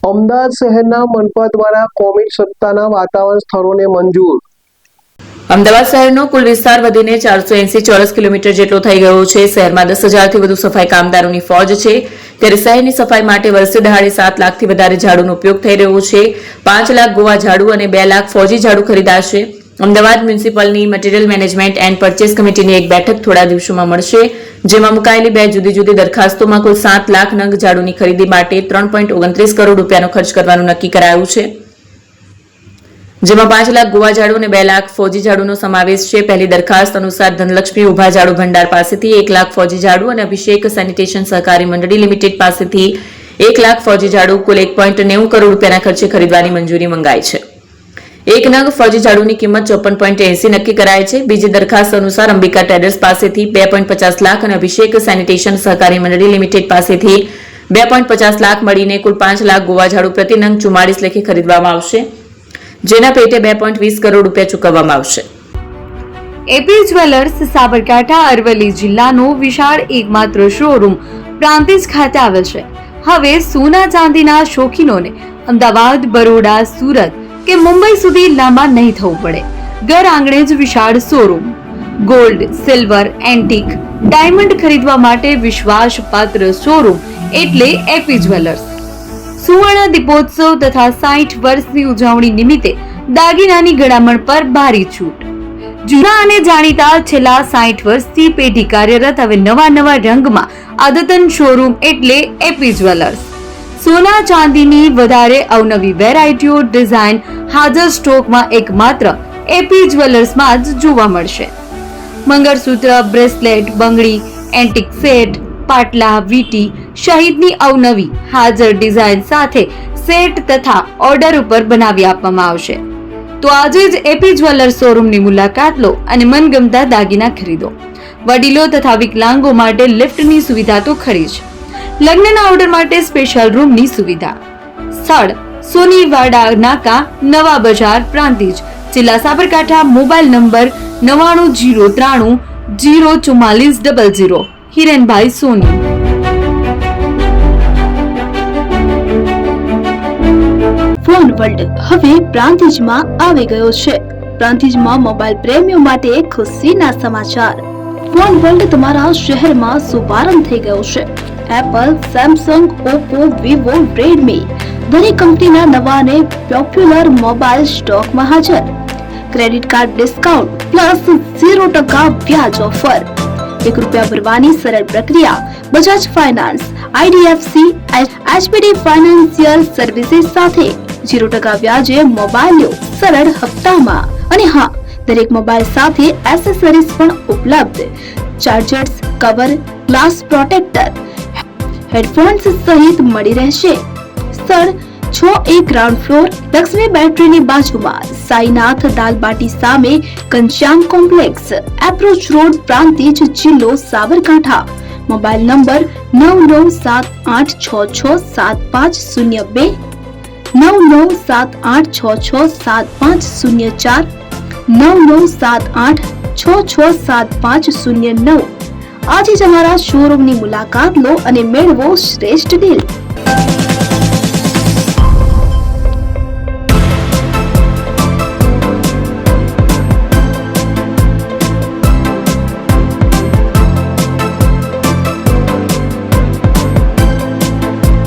અમદાવાદ શહેરના મનપા દ્વારા કોવિડ સત્તાના વાતાવરણ સ્થળોને મંજૂર। અમદાવાદ શહેરનો કુલ વિસ્તાર વધીને 480 ચોરસ કિલોમીટર જેટલો થઈ ગયો છે। શહેરમાં 10,000 થી વધુ સફાઈ કામદારોની ફોજ છે, ત્યારે શહેરની સફાઈ માટે વર્ષે દહાડે 7 લાખથી વધારે ઝાડુનો ઉપયોગ થઈ રહ્યો છે। 5 લાખ ગોવા ઝાડુ અને 2 લાખ ફોજી ઝાડુ ખરીદાશે। અમદાવાદ મ્યુનિસિપલની મટીરીયલ મેનેજમેન્ટ એન્ડ પરચેસ કમિટીની એક બેઠક થોડા દિવસોમાં મળશે, જેમાં મુકાયેલી 2 જુદી જુદી દરખાસ્તોમાં કુલ 7 લાખ નંગ ઝાડુની ખરીદી માટે 3.29 કરોડ રૂપિયાનો ખર્ચ કરવાનું નક્કી કરાયું છે, જેમાં 5 લાખ ગોવા ઝાડુ અને 2 લાખ ફોજી ઝાડુનો સમાવેશ છે। પહેલી દરખાસ્ત અનુસાર ધનલક્ષ્મી ઉભા ઝાડુ ભંડાર પાસેથી 1 લાખ ફોજી ઝાડુ અને અભિષેક સેનિટેશન સહકારી મંડળી લિમિટેડ પાસેથી 1 લાખ ફોજી ઝાડુ કુલ 1.90 કરોડ રૂપિયાના ખર્ચે ખરીદવાની મંજૂરી મંગાઈ છે। એક નંગ ફોજી ઝાડુની કિંમત 54.80 નક્કી કરાઈ છે। બીજી દરખાસ્ત અનુસાર અંબિકા ટેરેસ પાસેથી 2.50 લાખ અને અભિષેક સેનિટેશન સહકારી મંડળી લિમિટેડ પાસેથી 2.50 લાખ મળીને કુલ 5 લાખ ગોવા ઝાડુ પ્રતિ નંગ 44 લેખે ખરીદવામાં આવશે, જેના પેટે 2.20 કરોડ રૂપિયા ચૂકવવામાં આવશે। એપી જ્વેલર્સ સાબરકાંઠા અરવલ્લી જિલ્લાનો વિશાળ એકમાત્ર શોરૂમ પ્રાંતિજ ખાતે આવેલ છે। હવે સોના ચાંદીના શોખીનોને અમદાવાદ, બરોડા, સુરત કે મુંબઈ સુધી લાંબા નહીં થવું પડે। ઘર આંગણે જ વિશાળ showroom. Gold, silver, antique, diamond ખરીદવા માટે વિશ્વાસપાત્ર શોરૂમ એટલે એપી જ્વેલર્સ। સુવર્ણ દીપોત્સવ તથા 60 વર્ષની ઉજવણી નિમિત્તે દાગીનાની ગળામણ પર ભારી છૂટ। જૂના અને જાણીતા છેલ્લા 60 વર્ષથી પેઢી કાર્યરત હવે નવા રંગમાં આદતન શોરૂમ એટલે એપી જ્વેલર્સ। સોના ચાંદીની વધારે અવનવી વેરાયટીઓ, ડિઝાઇન હાજર સ્ટોકમાં એકમાત્ર એપી જ્વેલર્સમાં જ જોવા મળશે। મંગળસૂત્ર, બ્રેસલેટ, બંગડી, એન્ટિક સેટ, પાટલા, વીટી સહિતની અવનવી હાજર ડિઝાઇન સાથે સેટ તથા ઓર્ડર ઉપર બનાવી આપવામાં આવશે। તો આજે જ એપી જ્વેલર્સ શોરૂમની મુલાકાત લો અને મનગમતા દાગીના ખરીદો। વડીલો તથા વિકલાંગો માટે લિફ્ટની સુવિધા તો ખરી જ, લગ્નના ઓર્ડર માટે સ્પેશિયલ રૂમની સુવિધા। સ્થળ સોનીવાડા નાકા, નવા બજાર, પ્રાંતિજ, જિલ્લા સાબરકાંઠા। Mobile number 9903 04400। હિરેનભાઈ સોની। ફોન વર્લ્ડ હવે પ્રાંતિજમાં આવી ગયો છે। પ્રાંતિજમાં મોબાઈલ પ્રેમીઓ માટે ખુશીના સમાચાર। ફોન વર્લ્ડ તમારા શહેરમાં શુભારંભ થઈ ગયો છે। Apple, Samsung, Oppo, Vivo, Redmi દરેક કંપનીના નવા અને પોપ્યુલર મોબાઈલ સ્ટોકમાં હાજર। ક્રેડિટ કાર્ડ ડિસ્કાઉન્ટ પ્લસ 0% વ્યાજ ઓફર। ₹1 ભરવાની સરળ પ્રક્રિયા। બજાજ ફાઇનાન્સ, આઈડીએફસી, એચપીડી ફાઇનાન્શિયલ સર્વિસીસ સાથે 0% વ્યાજે મોબાઈલ લો સરળ હપ્તામાં। અને હા, દરેક મોબાઈલ સાથે એસેસરીઝ પણ ઉપલબ્ધ। Chargers, cover, glass protractor, headphones સહિત મળી રહેશે। સ્થળ 6A ગ્રાઉન્ડ ફ્લોર, લક્ષ્મી બેટરીની બાજુમાં, સાઈનાથ દાલબાટી સામે, Ghanshyam complex, approach road, Prantij, જિલ્લો સાબરકાંઠા। Mobile number 9978667502, 9978667504, 9978667509। આજે જ અમારા શોરૂમની મુલાકાત લો અને મેળવો શ્રેષ્ઠ ડીલ।